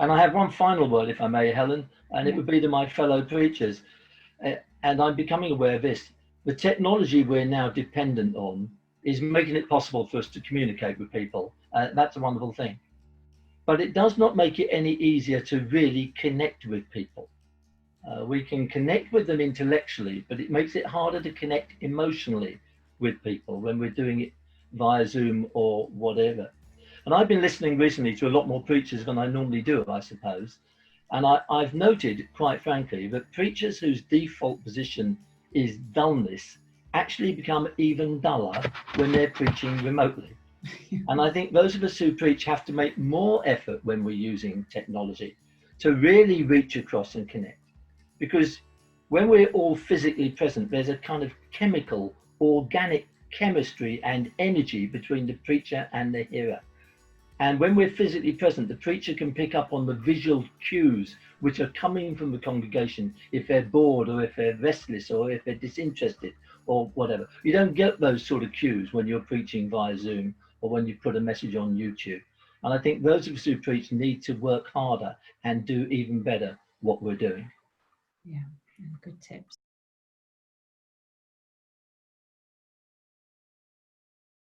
And I have one final word, if I may, Helen, and it Yeah. would be to my fellow preachers. And I'm becoming aware of this. The technology we're now dependent on is making it possible for us to communicate with people. That's a wonderful thing. But it does not make it any easier to really connect with people. We can connect with them intellectually, but it makes it harder to connect emotionally with people when we're doing it via Zoom or whatever. And I've been listening recently to a lot more preachers than I normally do, I suppose. And I've noted, quite frankly, that preachers whose default position is dullness actually become even duller when they're preaching remotely. And I think those of us who preach have to make more effort when we're using technology to really reach across and connect. Because when we're all physically present, there's a kind of chemical, organic chemistry and energy between the preacher and the hearer. And when we're physically present, the preacher can pick up on the visual cues which are coming from the congregation if they're bored or if they're restless or if they're disinterested or whatever. You don't get those sort of cues when you're preaching via Zoom or when you put a message on YouTube. And I think those of us who preach need to work harder and do even better what we're doing. Yeah, good tips.